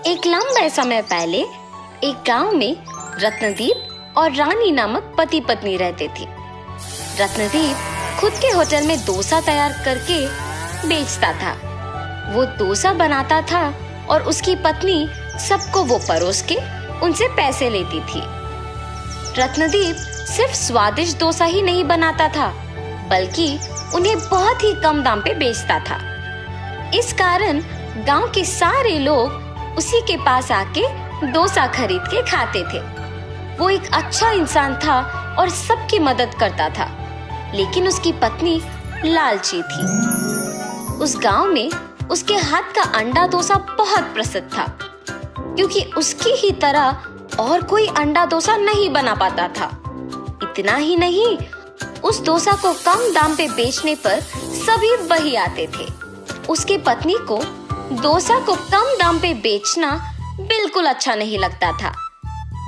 एक लंबे समय पहले एक गांव में रत्नदीप और रानी नामक पति पत्नी रहते थे। रत्नदीप खुद के होटल में डोसा तैयार करके बेचता था। वो डोसा बनाता था और उसकी पत्नी सबको वो परोस के उनसे पैसे लेती थी। रत्नदीप सिर्फ स्वादिष्ट डोसा ही नहीं बनाता था, बल्कि उन्हें बहुत ही कम दाम पे बेचता था। इस कारण गांव के सारे लोग उसी के पास आके डोसा खरीद के खाते थे। वो एक अच्छा इंसान था और सबकी मदद करता था, लेकिन उसकी पत्नी लालची थी। उस गांव में उसके हाथ का अंडा डोसा बहुत प्रसिद्ध था, क्योंकि उसकी ही तरह और कोई अंडा डोसा नहीं बना पाता था। इतना ही नहीं, उस डोसा को कम दाम पे बेचने पर सभी वही आते थे। उसकी पत्नी को डोसा को कम दाम पे बेचना बिल्कुल अच्छा नहीं लगता था।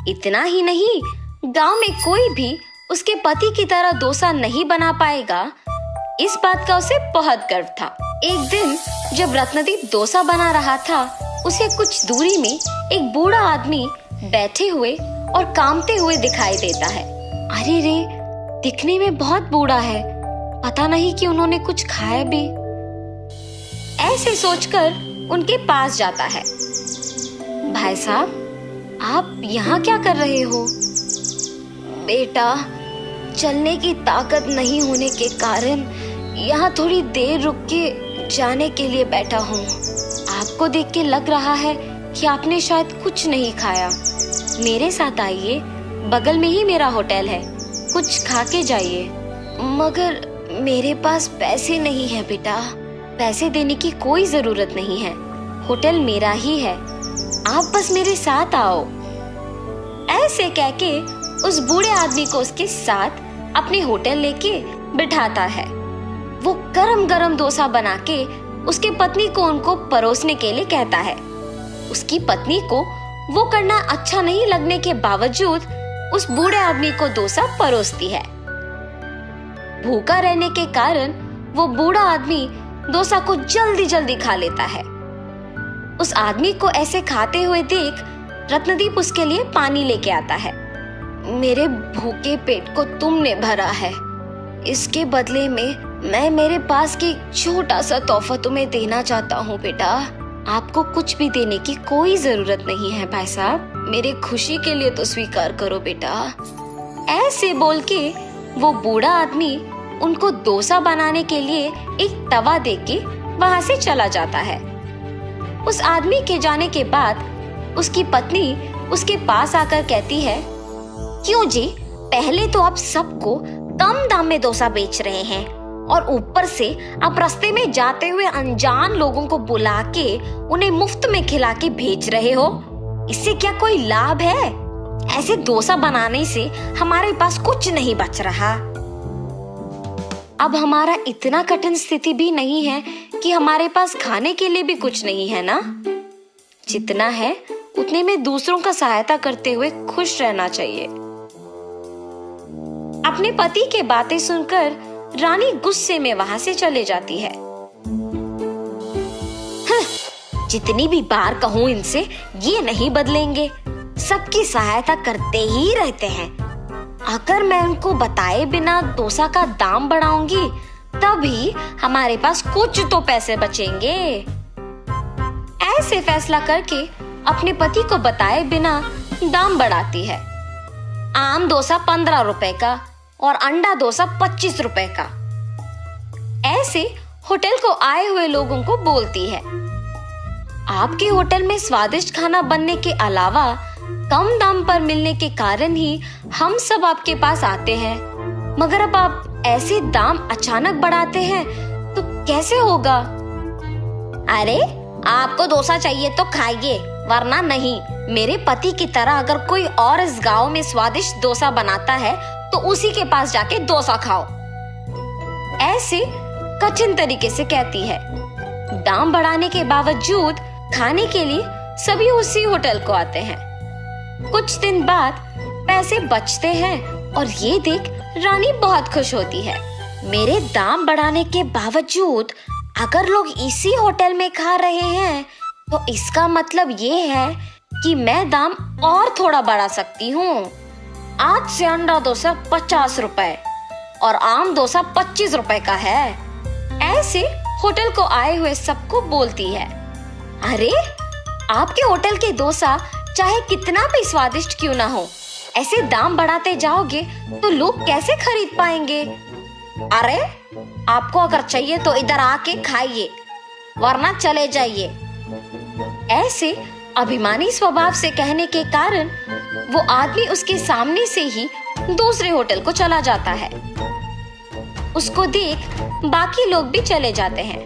इतना ही नहीं, गांव में कोई भी उसके पति की तरह डोसा नहीं बना पाएगा, इस बात का उसे बहुत गर्व था। एक दिन जब रत्नदीप डोसा बना रहा था, उसे कुछ दूरी में एक बूढ़ा आदमी बैठे हुए और कामते हुए दिखाई देता है। अरे रे, दिखने में बहुत बूढ़ा है, पता नहीं कि उन्होंने कुछ खाया भी। ऐसे सोचकर उनके पास जाता है। भाई साहब, आप यहाँ क्या कर रहे हो? बेटा, चलने की ताकत नहीं होने के कारण यहाँ थोड़ी देर रुक के जाने के लिए बैठा हूँ। आपको देख के लग रहा है कि आपने शायद कुछ नहीं खाया। मेरे साथ आइए, बगल में ही मेरा होटल है, कुछ खा के जाइए। मगर मेरे पास पैसे नहीं है बेटा। पैसे देने की कोई जरूरत नहीं है, होटल मेरा ही है, आप बस मेरे साथ आओ। ऐसे कहके उस बूढ़े आदमी को उसके साथ अपने होटल लेके बिठाता है। वो गरम गरम डोसा बना के उसके पत्नी को उनको परोसने के लिए कहता है। उसकी पत्नी को वो करना अच्छा नहीं लगने के बावजूद उस बूढ़े आदमी को डोसा परोसती है। भूखा रहने के कारण वो बूढ़ा आदमी डोसा को जल्दी जल्दी खा लेता है। उस आदमी को ऐसे खाते हुए देख रत्नदीप उसके लिए पानी लेके आता है। मेरे भूखे पेट को तुमने भरा है, इसके बदले में मैं मेरे पास की छोटा सा तोहफा तुम्हें देना चाहता हूँ बेटा। आपको कुछ भी देने की कोई जरूरत नहीं है भाई साहब, मेरे खुशी के लिए तो स्वीकार करो बेटा। ऐसे बोल के वो बूढ़ा आदमी उनको डोसा बनाने के लिए एक तवा देके वहां से चला जाता है। उस आदमी के जाने के बाद उसकी पत्नी उसके पास आकर कहती है, क्यों जी, पहले तो आप सबको कम दाम में डोसा बेच रहे हैं और ऊपर से आप रास्ते में जाते हुए अनजान लोगों को बुला के उन्हें मुफ्त में खिला के भेज रहे हो। इससे क्या कोई लाभ है? ऐसे डोसा बनाने से हमारे पास कुछ नहीं बच रहा। अब हमारा इतना कठिन स्थिति भी नहीं है कि हमारे पास खाने के लिए भी कुछ नहीं है ना। जितना है उतने में दूसरों का सहायता करते हुए खुश रहना चाहिए। अपने पति के बातें सुनकर रानी गुस्से में वहां से चले जाती है। जितनी भी बार कहूं इनसे, ये नहीं बदलेंगे, सबकी सहायता करते ही रहते हैं। अगर मैं उनको बताए बिना डोसा का दाम बढ़ाऊंगी, तभी हमारे पास कुछ तो पैसे बचेंगे। ऐसे फैसला करके अपने पति को बताए बिना दाम बढ़ाती है। आम डोसा 15 रुपए का और अंडा डोसा 25 रुपए का। ऐसे होटल को आए हुए लोगों को बोलती है, आपके होटल में स्वादिष्ट खाना बनने के अलावा कम दाम पर मिलने के कारण ही हम सब आपके पास आते हैं, मगर अब आप ऐसे दाम अचानक बढ़ाते हैं तो कैसे होगा? अरे, आपको डोसा चाहिए तो खाइए, वरना नहीं। मेरे पति की तरह अगर कोई और इस गांव में स्वादिष्ट डोसा बनाता है तो उसी के पास जाके डोसा खाओ। ऐसे कठिन तरीके से कहती है। दाम बढ़ाने के बावजूद खाने के लिए सभी उसी होटल को आते हैं। कुछ दिन बाद पैसे बचते हैं और ये देख रानी बहुत खुश होती है। मेरे दाम बढ़ाने के बावजूद अगर लोग इसी होटल में खा रहे हैं तो इसका मतलब ये है कि मैं दाम और थोड़ा बढ़ा सकती हूँ। आज से अंडा डोसा 50 रुपए और आम डोसा 25 रुपए का है। ऐसे होटल को आए हुए सबको बोलती है। अरे, आपके होटल के डोसा चाहे कितना भी स्वादिष्ट क्यों ना हो, ऐसे दाम बढ़ाते जाओगे तो लोग कैसे खरीद पाएंगे? अरे, आपको अगर चाहिए तो इधर आके खाइए, वरना चले जाइए। ऐसे अभिमानी स्वभाव से कहने के कारण वो आदमी उसके सामने से ही दूसरे होटल को चला जाता है। उसको देख बाकी लोग भी चले जाते हैं।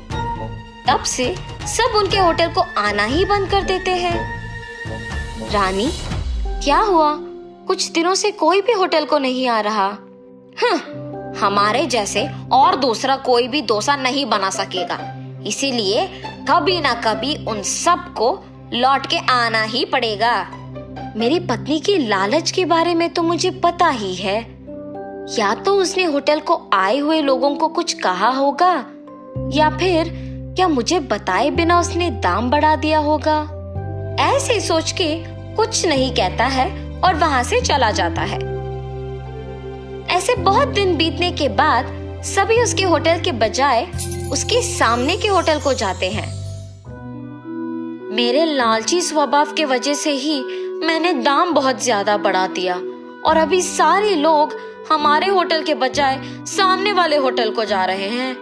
तब से सब उनके होटल को आना ही बंद कर देते हैं। रानी, क्या हुआ? कुछ दिनों से कोई भी होटल को नहीं आ रहा। हमारे जैसे और दूसरा कोई भी डोसा नहीं बना सकेगा, इसीलिए कभी ना कभी उन सबको लौट के आना ही पड़ेगा। मेरी पत्नी की लालच के बारे में तो मुझे पता ही है। या तो उसने होटल को आए हुए लोगों को कुछ कहा होगा, या फिर क्या मुझे बताए बिना उसने दाम बढ़ा दिया होगा। ऐसे सोच के कुछ नहीं कहता है और वहां से चला जाता है। ऐसे बहुत दिन बीतने के बाद सभी उसके होटल के बजाय उसके सामने के होटल को जाते हैं। मेरे लालची स्वभाव के वजह से ही मैंने दाम बहुत ज्यादा बढ़ा दिया और अभी सारे लोग हमारे होटल के बजाय सामने वाले होटल को जा रहे हैं।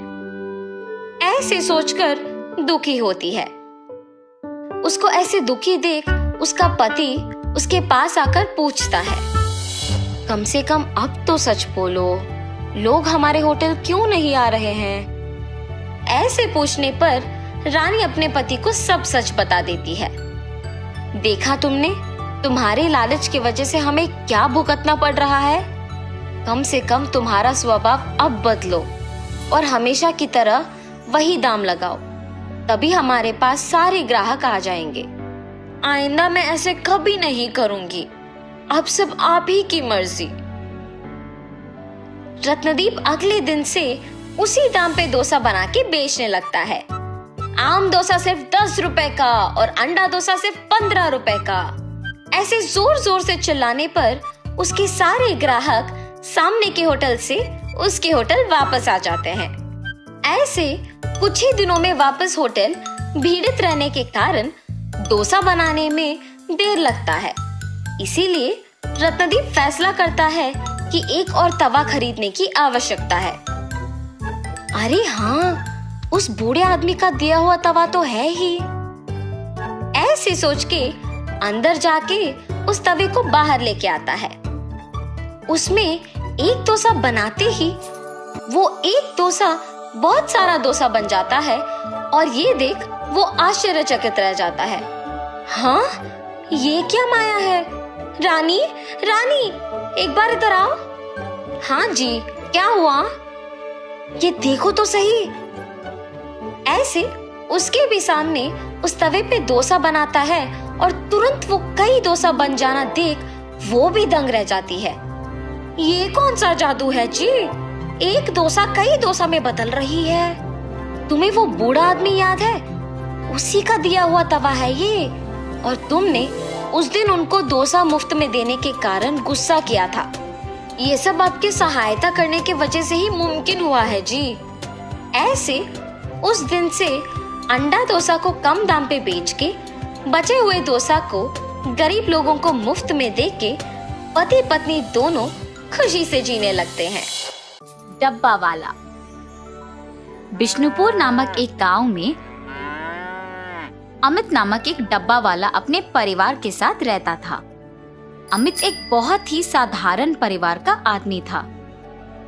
ऐसे सोचकर दुखी होती है। उसको ऐसे दुखी देख उसका पति उसके पास आकर पूछता है, कम से कम अब तो सच बोलो, लोग हमारे होटल क्यों नहीं आ रहे हैं? ऐसे पूछने पर रानी अपने पति को सब सच बता देती है। देखा तुमने, तुम्हारे लालच की वजह से हमें क्या भुगतना पड़ रहा है। कम से कम तुम्हारा स्वभाव अब बदलो और हमेशा की तरह वही दाम लगाओ, तभी हमारे पास सारे ग्राहक आ जाएंगे। आइंदा मैं ऐसे कभी नहीं करूंगी। अब सब आप ही की मर्जी। रत्नदीप अगले दिन से उसी दाम पे डोसा बना के बेचने लगता है। आम डोसा सिर्फ 10 रुपए का और अंडा डोसा सिर्फ 15 रुपए का। ऐसे जोर जोर से चिल्लाने पर उसके सारे ग्राहक सामने के होटल से उसके होटल वापस आ जाते हैं। ऐसे कुछ ही दिनों में वापस होटल भीड़ित रहने के कारण डोसा बनाने में देर लगता है। इसीलिए रत्नदीप फैसला करता है कि एक और तवा खरीदने की आवश्यकता है। अरे हाँ, उस बूढ़े आदमी का दिया हुआ तवा तो है ही। ऐसे सोच के अंदर जाके उस तवे को बाहर लेके आता है। उसमें एक डोसा बनाते ही वो एक डोसा बहुत सारा डोसा बन जाता है और ये देख वो आश्चर्यचकित रह जाता है। हाँ, ये क्या माया है? रानी, रानी, एक बार इधर आओ। हाँ जी, क्या हुआ? ये देखो तो सही। ऐसे उसके भी सामने उस तवे पे डोसा बनाता है और तुरंत वो कई डोसा बन जाना देख वो भी दंग रह जाती है। ये कौन सा जादू है जी? एक डोसा कई डोसा में बदल रही है। तुम्हें वो बूढ़ा आदमी याद है? उसी का दिया हुआ तवा है ये। और तुमने उस दिन उनको डोसा मुफ्त में देने के कारण गुस्सा किया था। ये सब आपके सहायता करने की वजह से ही मुमकिन हुआ है जी। ऐसे उस दिन से अंडा डोसा को कम दाम पे बेच के बचे हुए डोसा को गरीब लोगों को मुफ्त में दे के पति पत्नी दोनों खुशी से जीने लगते हैं। डब्बा वाला। बिष्णुपुर नामक एक गांव में अमित नामक एक डब्बा वाला अपने परिवार के साथ रहता था। अमित एक बहुत ही साधारण परिवार का आदमी था।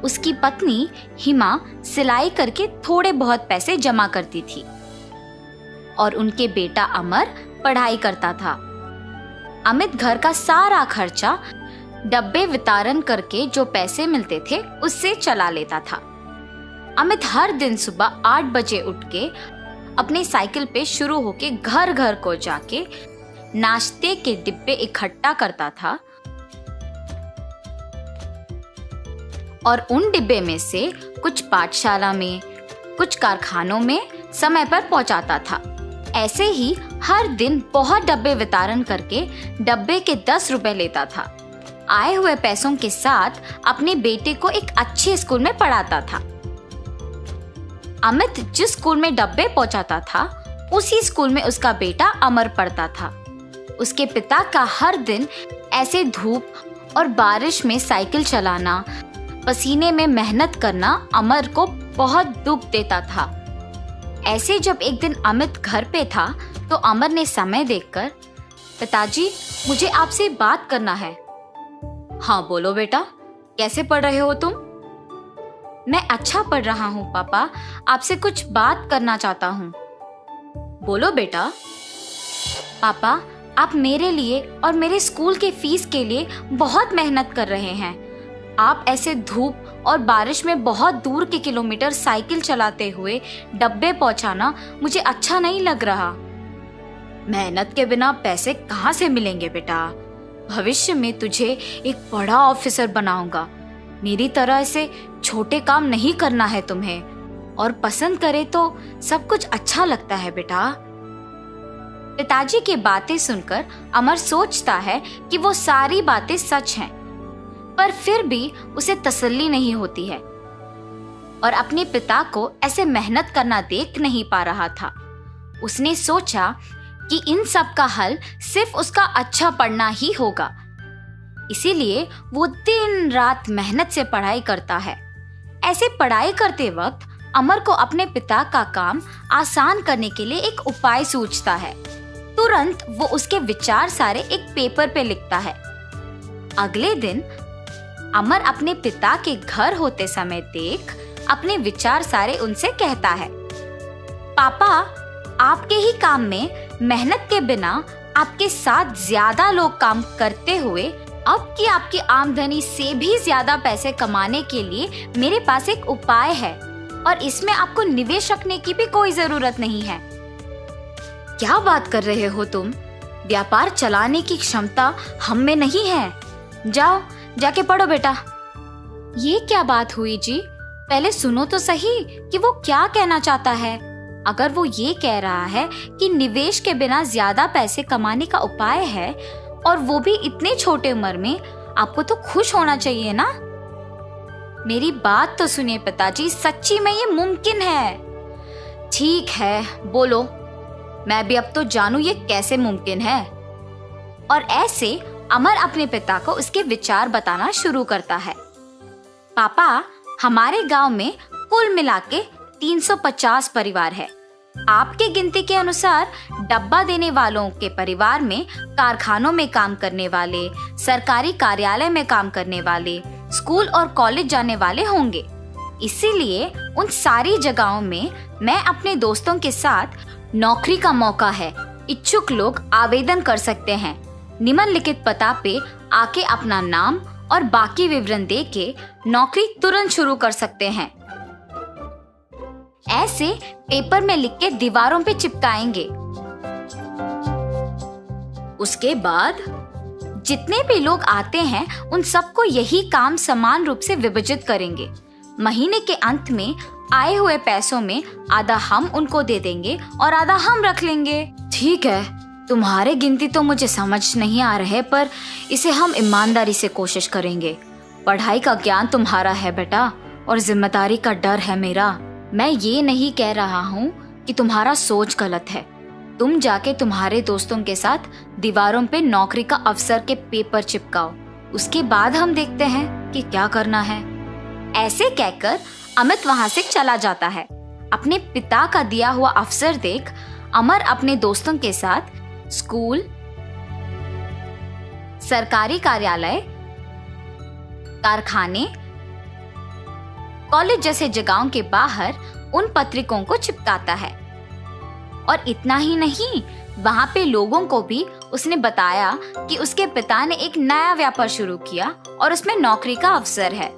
उसकी पत्नी हिमा सिलाई करके थोड़े बहुत पैसे जमा करती थी और उनके बेटा अमर पढ़ाई करता था। अमित घर का सारा खर्चा डब्बे वितरण करके जो पैसे मिलते थे उससे चला लेता था। अमित हर दिन सुबह 8 बजे उठ के अपनी साइकिल पे शुरू होके घर घर को जाके नाश्ते के डिब्बे इकट्ठा करता था और उन डिब्बे में से कुछ पाठशाला में, कुछ कारखानों में समय पर पहुंचाता था। ऐसे ही हर दिन बहुत डब्बे वितरण करके डब्बे के 10 रुपए लेता था। आए हुए पैसों के साथ अपने बेटे को एक अच्छे स्कूल में पढ़ाता था। अमित जिस स्कूल में डब्बे पहुंचाता था, उसी स्कूल में उसका बेटा अमर पढ़ता था। उसके पिता का हर दिन ऐसे धूप और बारिश में साइकिल चलाना, पसीने में मेहनत करना अमर को बहुत दुख देता था। ऐसे जब एक दिन अमित घर पे था तो अमर ने समय देखकर, पिताजी मुझे आपसे बात करना है। हाँ बोलो बेटा, कैसे पढ़ रहे हो तुम? मैं अच्छा पढ़ रहा हूँ पापा, आपसे कुछ बात करना चाहता हूँ। बोलो बेटा। पापा, आप मेरे लिए और मेरे स्कूल के फीस के लिए बहुत मेहनत कर रहे हैं। आप ऐसे धूप और बारिश में बहुत दूर के किलोमीटर साइकिल चलाते हुए डब्बे पहुंचाना मुझे अच्छा नहीं लग रहा। मेहनत के बिना पैसे कहाँ से मिलेंगे बेटा? भविष्य में तुझे एक बड़ा ऑफिसर बनाऊंगा। मेरी तरह ऐसे छोटे काम नहीं करना है तुम्हें, और पसंद करे तो सब कुछ अच्छा लगता है बेटा। पिताजी की बातें सुनकर अमर सोचता है कि वो सारी बातें सच हैं, पर फिर भी उसे तसल्ली नहीं होती है और अपने पिता को ऐसे मेहनत करना देख नहीं पा रहा था। उसने सोचा कि इन सब का हल सिर्फ उसका अच्छा पढ़ना ही होगा। इसीलिए वो दिन रात मेहनत से पढ़ाई करता है। ऐसे पढ़ाई करते वक्त अमर को अपने पिता का काम आसान करने के लिए एक उपाय सूझता है। तुरंत वो उसके विचार सारे एक पेपर पे लिखता है। अगले दिन अमर अपने पिता के घर होते समय देख अपने विचार सारे उनसे कहता है, पापा, आपके ही काम में मेहनत के बिना आपके साथ ज्यादा लोग काम करते हुए अब की आपकी आमदनी से भी ज्यादा पैसे कमाने के लिए मेरे पास एक उपाय है, और इसमें आपको निवेश रखने की भी कोई जरूरत नहीं है। क्या बात कर रहे हो तुम? व्यापार चलाने की क्षमता हम में नहीं है। जाओ जाके पढ़ो बेटा। ये क्या बात हुई जी? पहले सुनो तो सही कि वो क्या कहना चाहता है। अगर वो ये कह रहा है कि निवेश के बिना ज्यादा पैसे कमाने का उपाय है, और वो भी इतने छोटे उम्र में, आपको तो खुश होना चाहिए ना। मेरी बात तो सुनिए पिताजी, सच्ची में ये मुमकिन है। ठीक है, बोलो, मैं भी अब तो जानूं ये कैसे मुमकिन है। और ऐसे अमर अपने पिता को उसके विचार बताना शुरू करता है। पापा, हमारे गांव में कुल मिला के 350 परिवार है। आपके गिनती के अनुसार डब्बा देने वालों के परिवार में कारखानों में काम करने वाले, सरकारी कार्यालय में काम करने वाले, स्कूल और कॉलेज जाने वाले होंगे। इसीलिए उन सारी जगहों में मैं अपने दोस्तों के साथ नौकरी का मौका है। इच्छुक लोग आवेदन कर सकते हैं। निम्नलिखित पता पे आके अपना नाम और बाकी विवरण दे के नौकरी तुरंत शुरू कर सकते हैं। ऐसे पेपर में लिख के दीवारों पे चिपकाएंगे। उसके बाद जितने भी लोग आते हैं उन सबको यही काम समान रूप से विभाजित करेंगे। महीने के अंत में आए हुए पैसों में आधा हम उनको दे देंगे और आधा हम रख लेंगे। ठीक है, तुम्हारे गिनती तो मुझे समझ नहीं आ रहे, पर इसे हम ईमानदारी से कोशिश करेंगे। पढ़ाई का ज्ञान तुम्हारा है बेटा, और जिम्मेदारी का डर है मेरा। मैं ये नहीं कह रहा हूँ कि तुम्हारा सोच गलत है। तुम जाके तुम्हारे दोस्तों के साथ दीवारों पे नौकरी का अवसर के पेपर चिपकाओ। उसके बाद हम देखते हैं कि क्या करना है। ऐसे कहकर अमित वहां से चला जाता है। अपने पिता का दिया हुआ अवसर देख अमर अपने दोस्तों के साथ स्कूल, सरकारी कार्यालय, कारखाने, कॉलेज जैसे जगहों के बाहर उन पत्रिकों को चिपकाता है। और इतना ही नहीं, वहां पे लोगों को भी उसने बताया कि उसके पिता ने एक नया व्यापार शुरू किया और उसमें नौकरी का अवसर है।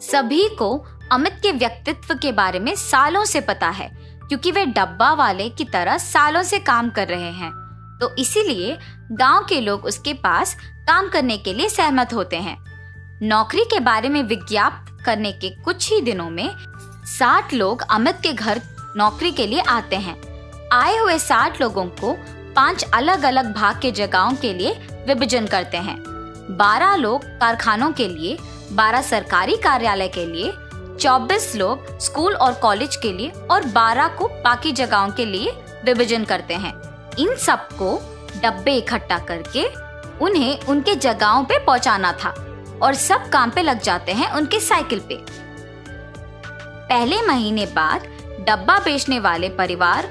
सभी को अमित के व्यक्तित्व के बारे में सालों से पता है, क्योंकि वे डब्बा वाले की तरह सालों से काम कर रहे हैं। तो इसीलिए गांव के लोग उसके पास काम करने के लिए सहमत होते हैं। नौकरी के बारे में विज्ञापन करने के कुछ ही दिनों में 60 लोग अमित के घर नौकरी के लिए आते हैं। आए हुए 60 लोगों को 5 अलग अलग भाग के जगहों के लिए विभाजन करते हैं। 12 लोग कारखानों के लिए, 12 सरकारी कार्यालय के लिए, 24 लोग स्कूल और कॉलेज के लिए और 12 को बाकी जगहों के लिए विभाजन करते हैं। इन सबको डब्बे इकट्ठा करके उन्हें उनके जगहों पे पहुंचाना था और सब काम पे लग जाते हैं उनके साइकिल पे। पहले महीने बाद डब्बा बेचने वाले परिवार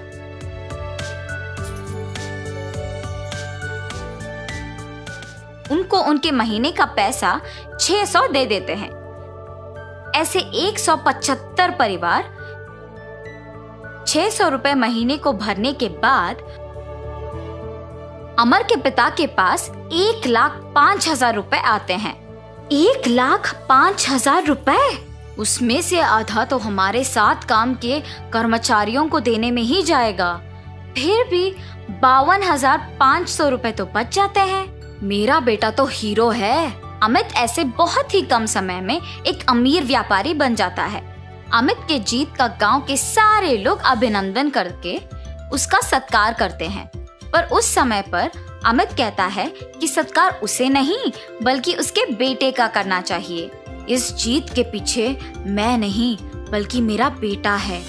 उनको उनके महीने का पैसा 600 दे देते हैं। ऐसे 175 परिवार 600 रुपए महीने को भरने के बाद अमर के पिता के पास 1,05,000 रुपए आते हैं। 1,05,000 रुपए? उसमें से आधा तो हमारे साथ काम के कर्मचारियों को देने में ही जाएगा। फिर भी 52,500 रुपए तो बच जाते हैं। मेरा बेटा तो हीरो है। अमित ऐसे बहुत ही कम समय में एक अमीर व्यापारी बन जाता है। अमित के जीत का गांव के सारे लोग अभिनंदन करके उसका सत्कार करते हैं, पर उस समय पर अमित कहता है कि सत्कार उसे नहीं बल्कि उसके बेटे का करना चाहिए। इस जीत के पीछे मैं नहीं बल्कि मेरा बेटा है।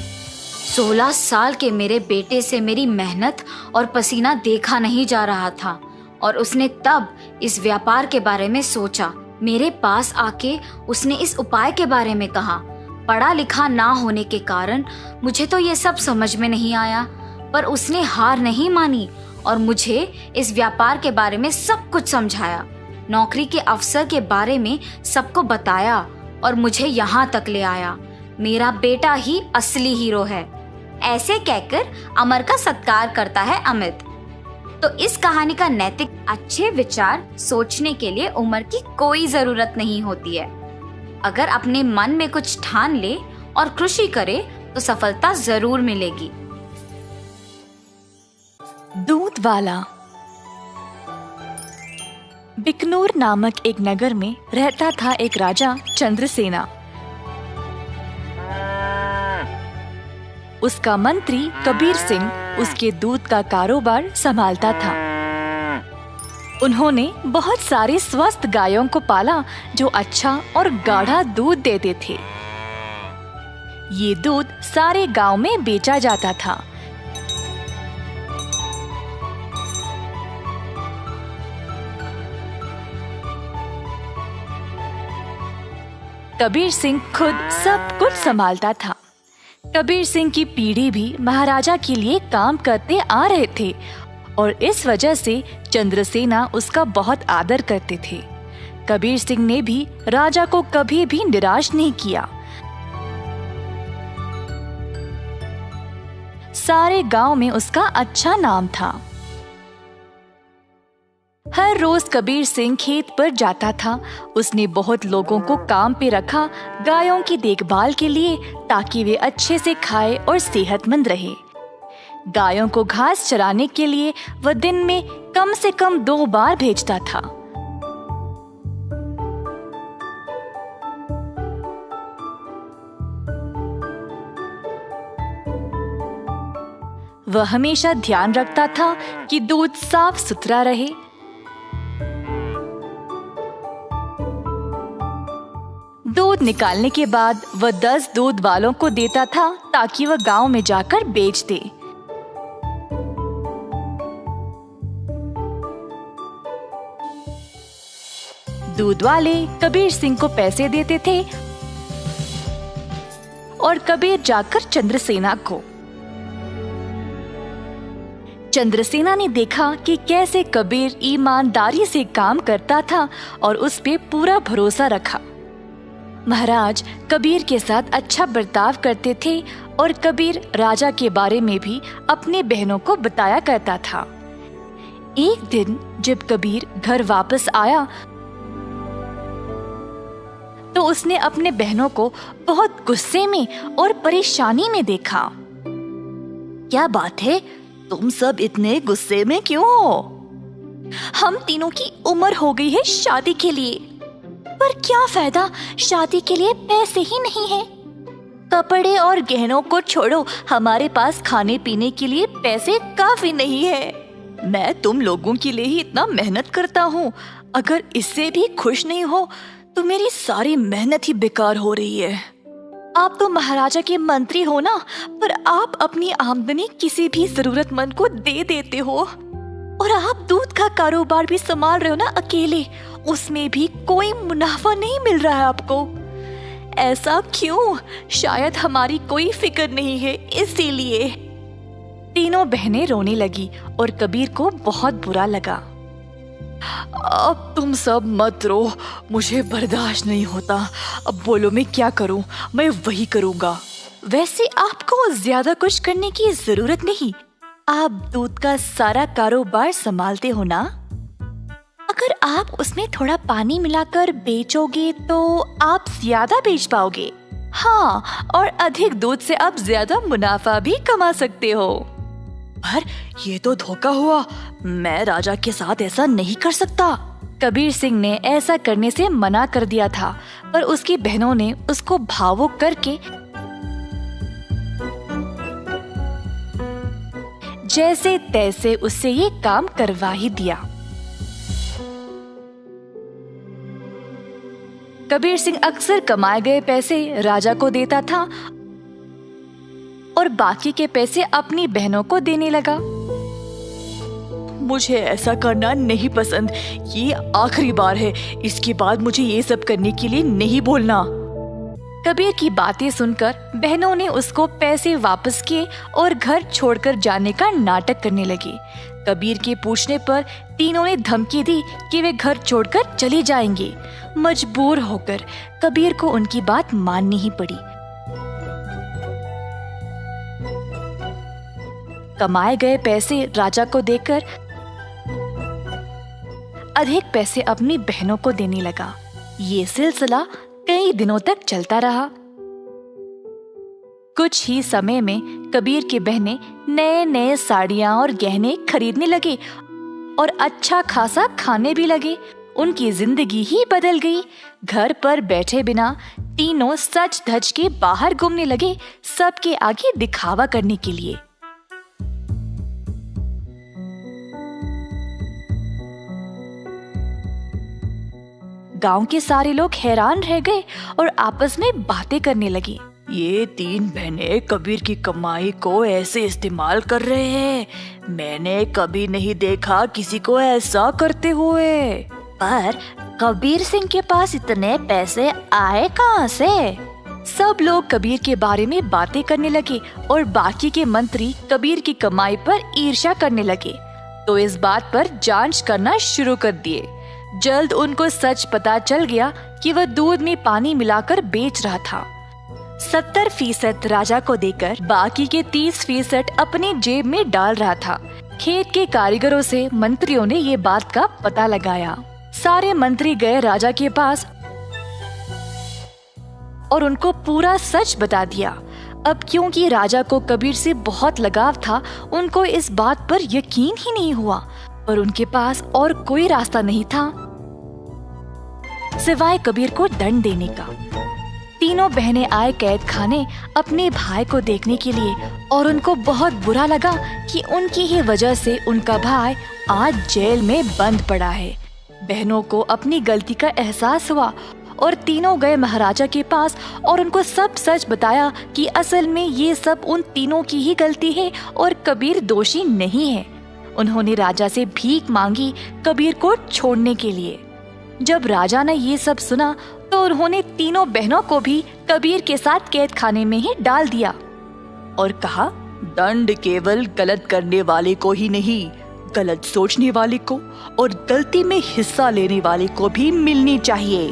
16 साल के मेरे बेटे से मेरी मेहनत और पसीना देखा नहीं जा रहा था और उसने तब इस व्यापार के बारे में सोचा। मेरे पास आके उसने इस उपाय के बारे में कहा। पढ़ा लिखा ना होने के कारण मुझे तो ये सब समझ में नहीं आया, पर उसने हार नहीं मानी और मुझे इस व्यापार के बारे में सब कुछ समझाया, नौकरी के अवसर के बारे में सबको बताया और मुझे यहाँ तक ले आया। मेरा बेटा ही असली हीरो है। ऐसे कहकर अमर का सत्कार करता है अमित। तो इस कहानी का नैतिक अच्छे विचार सोचने के लिए उम्र की कोई जरूरत नहीं होती है। अगर अपने मन में कुछ ठान ले और कृषि करे तो सफलता जरूर मिलेगी। दूध वाला। बिकनूर नामक एक नगर में रहता था एक राजा चंद्रसेना। उसका मंत्री कबीर सिंह उसके दूध का कारोबार संभालता था। उन्होंने बहुत सारे स्वस्थ गायों को पाला जो अच्छा और गाढ़ा दूध देते थे। ये दूध सारे गांव में बेचा जाता था। कबीर सिंह खुद सब कुछ संभालता था। कबीर सिंह की पीढ़ी भी महाराजा के लिए काम करते आ रहे थे और इस वजह से चंद्रसेना उसका बहुत आदर करते थे। कबीर सिंह ने भी राजा को कभी भी निराश नहीं किया। सारे गांव में उसका अच्छा नाम था। हर रोज कबीर सिंह खेत पर जाता था। उसने बहुत लोगों को काम पे रखा गायों की देखभाल के लिए, ताकि वे अच्छे से खाए और सेहतमंद रहे। गायों को घास चराने के लिए वह दिन में कम से कम 2 बार भेजता था। वह हमेशा ध्यान रखता था कि दूध साफ सुथरा रहे। दूध निकालने के बाद वह 10 दूध वालों को देता था ताकि वह गांव में जाकर बेच दे। दूध वाले कबीर सिंह को पैसे देते थे और कबीर जाकर चंद्रसेना को। चंद्रसेना ने देखा कि कैसे कबीर ईमानदारी से काम करता था और उस पे पूरा भरोसा रखा। महाराज कबीर के साथ अच्छा बर्ताव करते थे और कबीर राजा के बारे में भी अपने बहनों को बताया करता था। एक दिन जब कबीर घर वापस आया तो उसने अपने बहनों को बहुत गुस्से में और परेशानी में देखा। क्या बात है, तुम सब इतने गुस्से में क्यों हो? हम तीनों की उम्र हो गई है शादी के लिए, पर क्या फायदा, शादी के लिए पैसे ही नहीं है। कपड़े और गहनों को छोड़ो, हमारे पास खाने पीने के लिए पैसे काफी नहीं है। मैं तुम लोगों के लिए ही इतना मेहनत करता हूँ, अगर इससे भी खुश नहीं हो तो मेरी सारी मेहनत ही बेकार हो रही है। आप तो महाराजा के मंत्री हो ना, पर आप अपनी आमदनी किसी भी जरूरतमंद को दे देते हो। और आप दूध का कारोबार भी संभाल रहे हो ना अकेले, उसमें भी कोई मुनाफा नहीं मिल रहा है आपको। ऐसा क्यों? शायद हमारी कोई फिक्र नहीं है इसीलिए। तीनों बहनें रोने लगी और कबीर को बहुत बुरा लगा। अब तुम सब मत रो, मुझे बर्दाश्त नहीं होता। अब बोलो मैं क्या करूं? मैं वही करूंगा। वैसे आपको ज्यादा कुछ करने की जरूरत नहीं, आप दूध का सारा कारोबार संभालते हो ना। अगर आप उसमें थोड़ा पानी मिलाकर बेचोगे तो आप ज्यादा बेच पाओगे। हाँ, और अधिक दूध से आप ज्यादा मुनाफा भी कमा सकते हो। पर ये तो धोखा हुआ, मैं राजा के साथ ऐसा नहीं कर सकता। कबीर सिंह ने ऐसा करने से मना कर दिया था, पर उसकी बहनों ने उसको भावुक करके जैसे तैसे उससे ये काम करवा ही दिया। कबीर सिंह अक्सर कमाए गए पैसे राजा को देता था और बाकी के पैसे अपनी बहनों को देने लगा। मुझे ऐसा करना नहीं पसंद, ये आखिरी बार है, इसके बाद मुझे ये सब करने के लिए नहीं बोलना। कबीर की बातें सुनकर बहनों ने उसको पैसे वापस किए और घर छोड़कर जाने का नाटक करने लगी। कबीर के पूछने पर तीनों ने धमकी दी कि वे घर छोड़कर चले जाएंगे। मजबूर होकर कबीर को उनकी बात माननी ही पड़ी। कमाए गए पैसे राजा को देकर अधिक पैसे अपनी बहनों को देने लगा। ये सिलसिला कई दिनों तक चलता रहा। कुछ ही समय में कबीर की बहनें नए नए साड़ियां और गहने खरीदने लगे और अच्छा खासा खाने भी लगे। उनकी जिंदगी ही बदल गई। घर पर बैठे बिना तीनों सज धज के बाहर घूमने लगे, सबके आगे दिखावा करने के लिए। गांव के सारे लोग हैरान रह गए और आपस में बातें करने लगी। ये तीन बहनें कबीर की कमाई को ऐसे इस्तेमाल कर रहे हैं, मैंने कभी नहीं देखा किसी को ऐसा करते हुए। पर कबीर सिंह के पास इतने पैसे आए कहाँ से? सब लोग कबीर के बारे में बातें करने लगे और बाकी के मंत्री कबीर की कमाई पर ईर्ष्या करने लगे, तो इस बात पर जांच करना शुरू कर दिए। जल्द उनको सच पता चल गया कि वह दूध में पानी मिलाकर बेच रहा था। 70% राजा को देकर बाकी के 30% अपनी जेब में डाल रहा था। खेत के कारीगरों से मंत्रियों ने ये बात का पता लगाया। सारे मंत्री गए राजा के पास और उनको पूरा सच बता दिया। अब क्योंकि राजा को कबीर से बहुत लगाव था, उनको इस बात पर यकीन ही नहीं हुआ, पर उनके पास और कोई रास्ता नहीं था सिवाय कबीर को दंड देने का। तीनों बहनें आए कैद खाने अपने भाई को देखने के लिए और उनको बहुत बुरा लगा कि उनकी ही वजह से उनका भाई आज जेल में बंद पड़ा है। बहनों को अपनी गलती का एहसास हुआ और तीनों गए महाराजा के पास और उनको सब सच बताया कि असल में ये सब उन तीनों की ही गलती है और कबीर दोषी नहीं है। उन्होंने राजा से भीख मांगी कबीर को छोड़ने के लिए। जब राजा ने ये सब सुना तो उन्होंने तीनों बहनों को भी कबीर के साथ कैद खाने में ही डाल दिया और कहा, दंड केवल गलत करने वाले को ही नहीं, गलत सोचने वाले को और गलती में हिस्सा लेने वाले को भी मिलनी चाहिए।